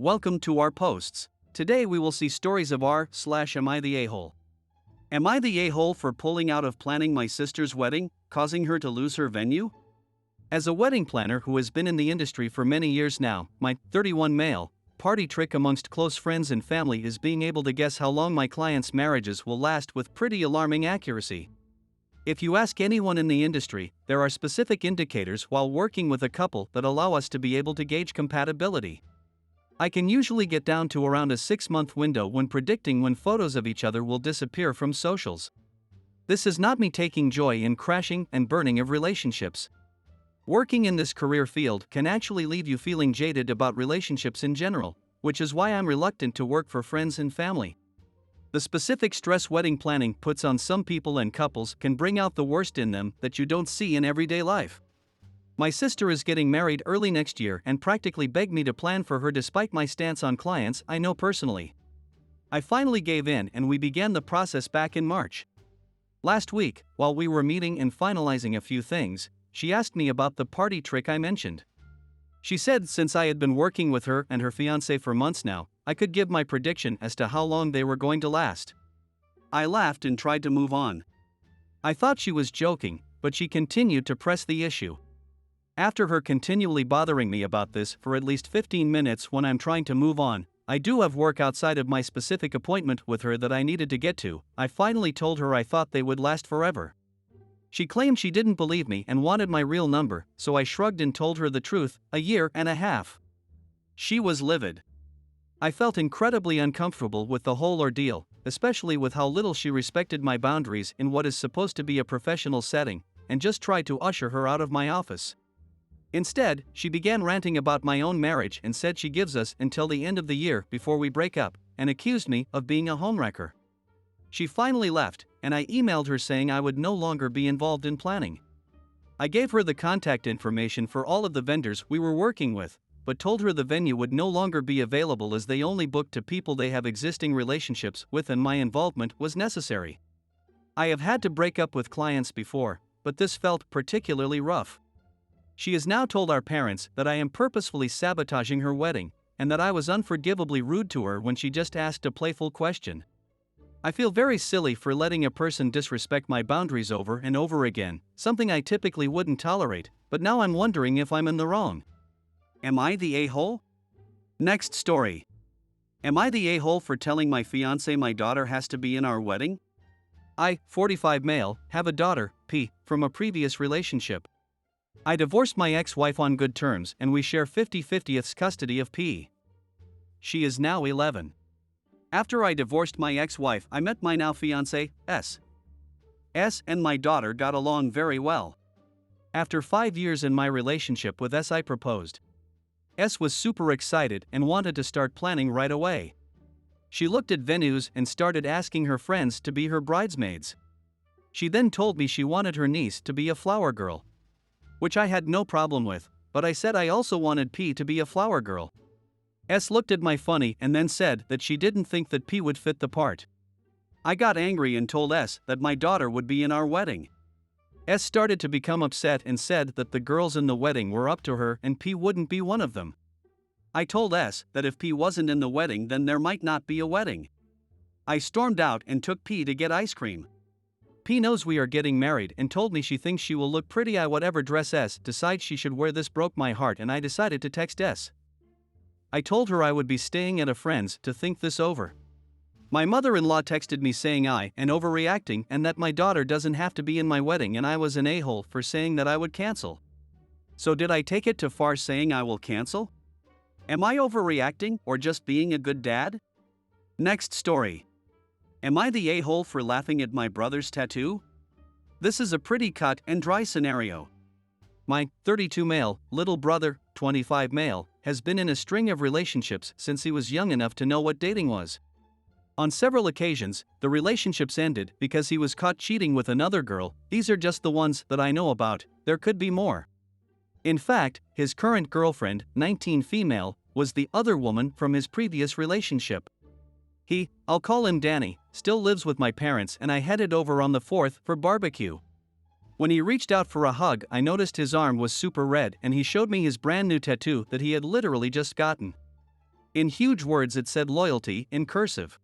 Welcome to our posts. Today we will see stories of am I the a-hole? Am I the a-hole for pulling out of planning my sister's wedding, causing her to lose her venue? As a wedding planner who has been in the industry for many years now, my 31 male party trick amongst close friends and family is being able to guess how long my clients' marriages will last with pretty alarming accuracy. If you ask anyone in the industry, there are specific indicators while working with a couple that allow us to be able to gauge compatibility. I can usually get down to around a 6-month window when predicting when photos of each other will disappear from socials. This is not me taking joy in crashing and burning of relationships. Working in this career field can actually leave you feeling jaded about relationships in general, which is why I'm reluctant to work for friends and family. The specific stress wedding planning puts on some people and couples can bring out the worst in them that you don't see in everyday life. My sister is getting married early next year and practically begged me to plan for her despite my stance on clients I know personally. I finally gave in and we began the process back in March. Last week, while we were meeting and finalizing a few things, she asked me about the party trick I mentioned. She said since I had been working with her and her fiancé for months now, I could give my prediction as to how long they were going to last. I laughed and tried to move on. I thought she was joking, but she continued to press the issue. After her continually bothering me about this for at least 15 minutes when I'm trying to move on, I do have work outside of my specific appointment with her that I needed to get to, I finally told her I thought they would last forever. She claimed she didn't believe me and wanted my real number, so I shrugged and told her the truth, 1.5 years. She was livid. I felt incredibly uncomfortable with the whole ordeal, especially with how little she respected my boundaries in what is supposed to be a professional setting, and just tried to usher her out of my office. Instead, she began ranting about my own marriage and said she gives us until the end of the year before we break up, and accused me of being a homewrecker. She finally left, and I emailed her saying I would no longer be involved in planning. I gave her the contact information for all of the vendors we were working with, but told her the venue would no longer be available as they only booked to people they have existing relationships with and my involvement was necessary. I have had to break up with clients before, but this felt particularly rough. She has now told our parents that I am purposefully sabotaging her wedding, and that I was unforgivably rude to her when she just asked a playful question. I feel very silly for letting a person disrespect my boundaries over and over again, something I typically wouldn't tolerate, but now I'm wondering if I'm in the wrong. Am I the a-hole? Next story. Am I the a-hole for telling my fiancé my daughter has to be in our wedding? I, 45 male, have a daughter, P, from a previous relationship. I divorced my ex-wife on good terms and we share 50/50 custody of P. She is now 11. After I divorced my ex-wife, I met my now fiancé, S. S and my daughter got along very well. After 5 years in my relationship with S, I proposed. S was super excited and wanted to start planning right away. She looked at venues and started asking her friends to be her bridesmaids. She then told me she wanted her niece to be a flower girl, which I had no problem with, but I said I also wanted P to be a flower girl. S looked at me funny and then said that she didn't think that P would fit the part. I got angry and told S that my daughter would be in our wedding. S started to become upset and said that the girls in the wedding were up to her and P wouldn't be one of them. I told S that if P wasn't in the wedding then there might not be a wedding. I stormed out and took P to get ice cream. P knows we are getting married and told me she thinks she will look pretty at whatever dress S decides she should wear. This broke my heart and I decided to text S. I told her I would be staying at a friend's to think this over. My mother-in-law texted me saying I am overreacting and that my daughter doesn't have to be in my wedding and I was an a-hole for saying that I would cancel. So did I take it too far saying I will cancel? Am I overreacting or just being a good dad? Next story. Am I the a-hole for laughing at my brother's tattoo? This is a pretty cut and dry scenario. My 32 male little brother, 25 male, has been in a string of relationships since he was young enough to know what dating was. On several occasions, the relationships ended because he was caught cheating with another girl. These are just the ones that I know about, there could be more. In fact, his current girlfriend, 19 female, was the other woman from his previous relationship. He, I'll call him Danny, still lives with my parents and I headed over on the 4th for barbecue. When he reached out for a hug, I noticed his arm was super red and he showed me his brand new tattoo that he had literally just gotten. In huge words it said loyalty in cursive.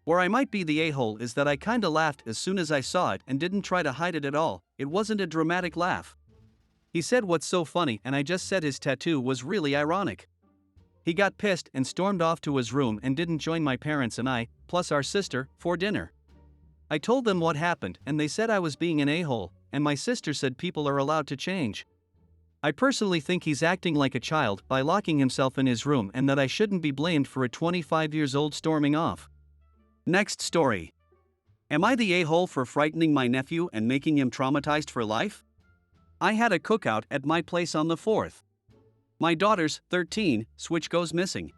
Where I might be the a-hole is that I kinda laughed as soon as I saw it and didn't try to hide it at all. It wasn't a dramatic laugh. He said what's so funny and I just said his tattoo was really ironic. He got pissed and stormed off to his room and didn't join my parents and I, plus our sister, for dinner. I told them what happened and they said I was being an a-hole, and my sister said people are allowed to change. I personally think he's acting like a child by locking himself in his room and that I shouldn't be blamed for a 25-year-old storming off. Next story. Am I the a-hole for frightening my nephew and making him traumatized for life? I had a cookout at my place on the 4th. My daughter's, 13, switch goes missing.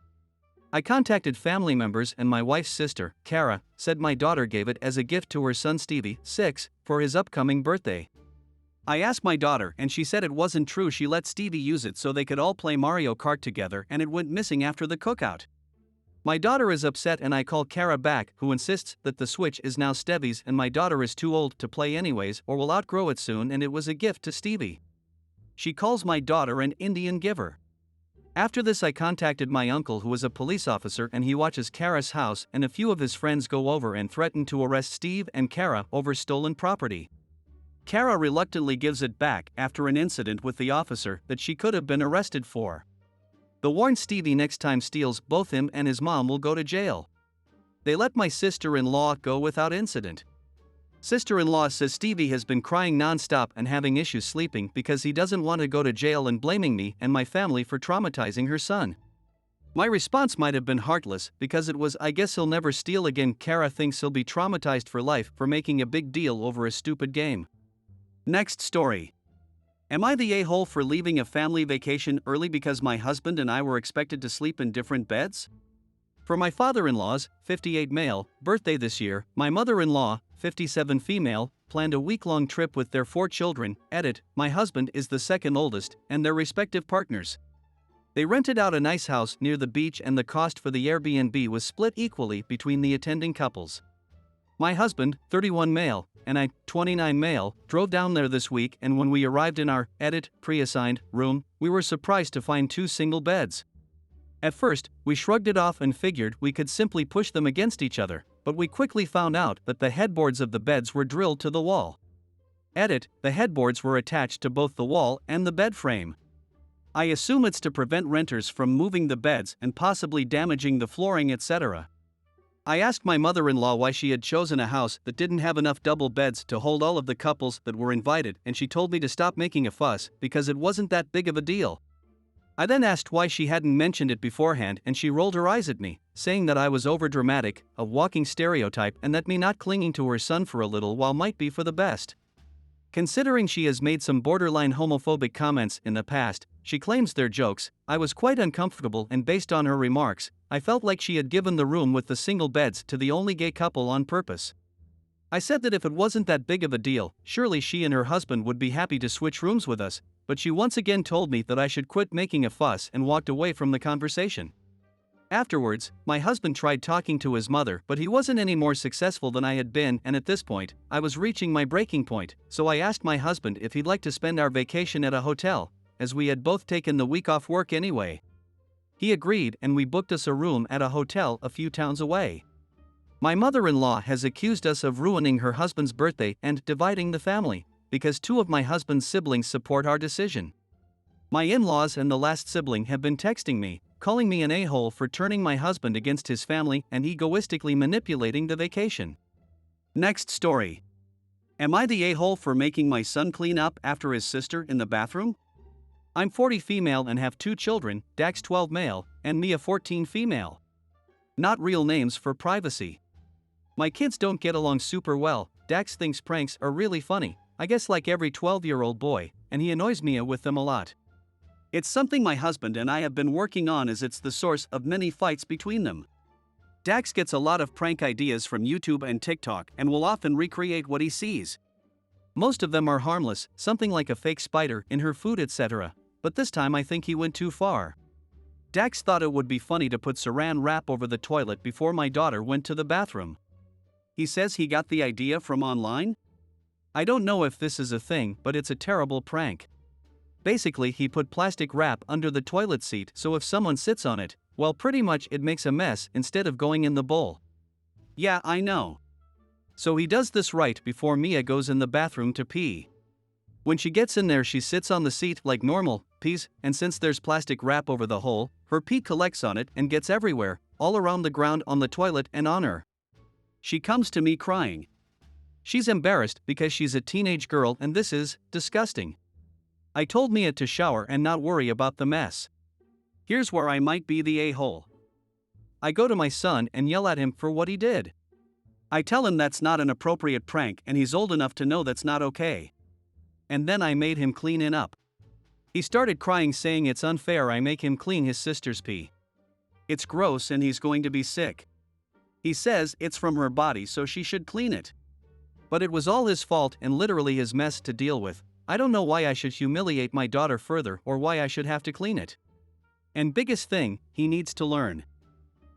I contacted family members and my wife's sister, Kara, said my daughter gave it as a gift to her son Stevie, 6, for his upcoming birthday. I asked my daughter and she said it wasn't true. She let Stevie use it so they could all play Mario Kart together and it went missing after the cookout. My daughter is upset and I call Kara back, who insists that the Switch is now Stevie's and my daughter is too old to play anyways or will outgrow it soon and it was a gift to Stevie. She calls my daughter an Indian giver. After this I contacted my uncle who is a police officer and he watches Kara's house and a few of his friends go over and threaten to arrest Steve and Kara over stolen property. Kara reluctantly gives it back after an incident with the officer that she could have been arrested for. The warned Stevie next time steals both him and his mom will go to jail. They let my sister-in-law go without incident. Sister-in-law says Stevie has been crying non-stop and having issues sleeping because he doesn't want to go to jail and blaming me and my family for traumatizing her son. My response might have been heartless because it was I guess he'll never steal again. Kara thinks he'll be traumatized for life for making a big deal over a stupid game. Next story. Am I the a-hole for leaving a family vacation early because my husband and I were expected to sleep in different beds? For my father-in-law's, 58 male, birthday this year, my mother-in-law, 57 female, planned a week-long trip with their 4 children. Edit, my husband is the second oldest, and their respective partners. They rented out a nice house near the beach and the cost for the Airbnb was split equally between the attending couples. My husband, 31 male, and I, 29 male, drove down there this week and when we arrived in our, edit, pre-assigned, room, we were surprised to find 2 single beds. At first, we shrugged it off and figured we could simply push them against each other, but we quickly found out that the headboards of the beds were drilled to the wall. Edit, the headboards were attached to both the wall and the bed frame. I assume it's to prevent renters from moving the beds and possibly damaging the flooring, etc. I asked my mother-in-law why she had chosen a house that didn't have enough double beds to hold all of the couples that were invited and she told me to stop making a fuss because it wasn't that big of a deal. I then asked why she hadn't mentioned it beforehand and she rolled her eyes at me, saying that I was overdramatic, a walking stereotype and that me not clinging to her son for a little while might be for the best. Considering she has made some borderline homophobic comments in the past, she claims they're jokes. I was quite uncomfortable and based on her remarks, I felt like she had given the room with the single beds to the only gay couple on purpose. I said that if it wasn't that big of a deal, surely she and her husband would be happy to switch rooms with us, but she once again told me that I should quit making a fuss and walked away from the conversation. Afterwards, my husband tried talking to his mother but he wasn't any more successful than I had been and at this point, I was reaching my breaking point, so I asked my husband if he'd like to spend our vacation at a hotel, as we had both taken the week off work anyway. He agreed and we booked us a room at a hotel a few towns away. My mother-in-law has accused us of ruining her husband's birthday and dividing the family, because 2 of my husband's siblings support our decision. My in-laws and the last sibling have been texting me, calling me an a-hole for turning my husband against his family and egoistically manipulating the vacation. Next story. Am I the a-hole for making my son clean up after his sister in the bathroom? I'm 40 female and have 2 children, Dax 12 male, and Mia 14 female. Not real names for privacy. My kids don't get along super well. Dax thinks pranks are really funny, I guess like every 12-year-old boy, and he annoys Mia with them a lot. It's something my husband and I have been working on as it's the source of many fights between them. Dax gets a lot of prank ideas from YouTube and TikTok and will often recreate what he sees. Most of them are harmless, something like a fake spider in her food, etc. But this time I think he went too far. Dax thought it would be funny to put saran wrap over the toilet before my daughter went to the bathroom. He says he got the idea from online? I don't know if this is a thing, but it's a terrible prank. Basically, he put plastic wrap under the toilet seat so if someone sits on it, Well, pretty much it makes a mess instead of going in the bowl. Yeah, I know. So he does this right before Mia goes in the bathroom to pee. When she gets in there, she sits on the seat like normal, pees, and since there's plastic wrap over the hole, her pee collects on it and gets everywhere, all around the ground, on the toilet, and on her. She comes to me crying. She's embarrassed because she's a teenage girl and this is disgusting. I told Mia to shower and not worry about the mess. Here's where I might be the a-hole. I go to my son and yell at him for what he did. I tell him that's not an appropriate prank and he's old enough to know that's not okay. And then I made him clean it up. He started crying, saying it's unfair I make him clean his sister's pee. It's gross and he's going to be sick. He says it's from her body so she should clean it. But it was all his fault and literally his mess to deal with. I don't know why I should humiliate my daughter further or why I should have to clean it. And biggest thing, he needs to learn.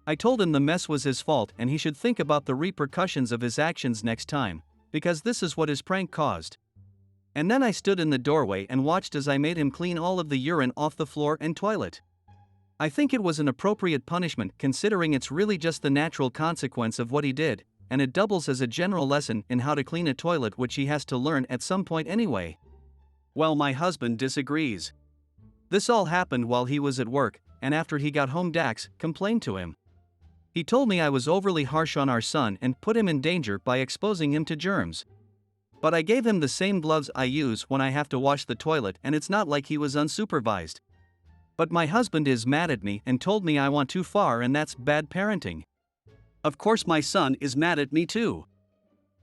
I told him the mess was his fault and he should think about the repercussions of his actions next time, because this is what his prank caused. And then I stood in the doorway and watched as I made him clean all of the urine off the floor and toilet. I think it was an appropriate punishment considering it's really just the natural consequence of what he did, and it doubles as a general lesson in how to clean a toilet, which he has to learn at some point anyway. Well, my husband disagrees. This all happened while he was at work, and after he got home Dax complained to him. He told me I was overly harsh on our son and put him in danger by exposing him to germs. But I gave him the same gloves I use when I have to wash the toilet and it's not like he was unsupervised. But my husband is mad at me and told me I went too far and that's bad parenting. Of course my son is mad at me too.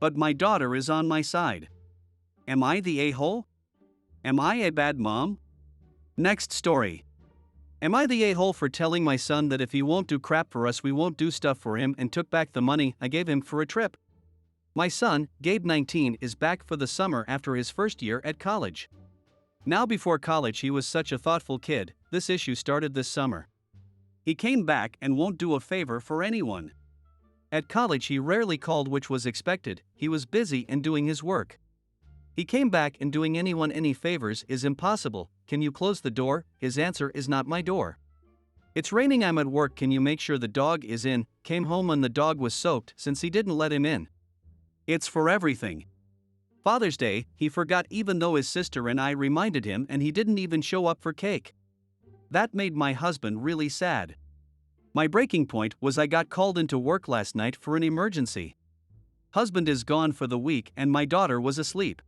But my daughter is on my side. Am I the a-hole? Am I a bad mom? Next story. Am I the a-hole for telling my son that if he won't do crap for us we won't do stuff for him and took back the money I gave him for a trip? My son, Gabe 19, is back for the summer after his first year at college. Now before college he was such a thoughtful kid, this issue started this summer. He came back and won't do a favor for anyone. At college he rarely called, which was expected, he was busy and doing his work. He came back and doing anyone any favors is impossible. Can you close the door? His answer is not my door. It's raining, I'm at work, can you make sure the dog is in? Came home when the dog was soaked since he didn't let him in. It's for everything. Father's Day, he forgot even though his sister and I reminded him and he didn't even show up for cake. That made my husband really sad. My breaking point was I got called into work last night for an emergency. Husband is gone for the week and my daughter was asleep.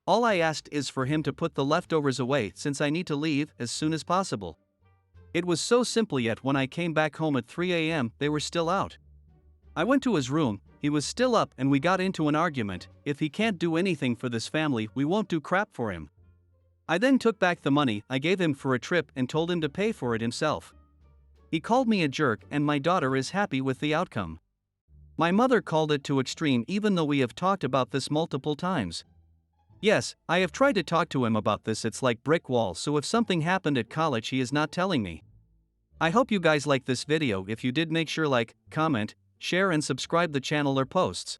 All I asked is for him to put the leftovers away since I need to leave as soon as possible. It was so simple, yet when I came back home at 3 a.m. they were still out. I went to his room, he was still up and we got into an argument. If he can't do anything for this family we won't do crap for him. I then took back the money I gave him for a trip and told him to pay for it himself. He called me a jerk and my daughter is happy with the outcome. My mother called it too extreme even though we have talked about this multiple times. Yes, I have tried to talk to him about this, it's like brick wall, so if something happened at college he is not telling me. I hope you guys like this video. If you did, make sure like, comment, share and subscribe the channel or posts.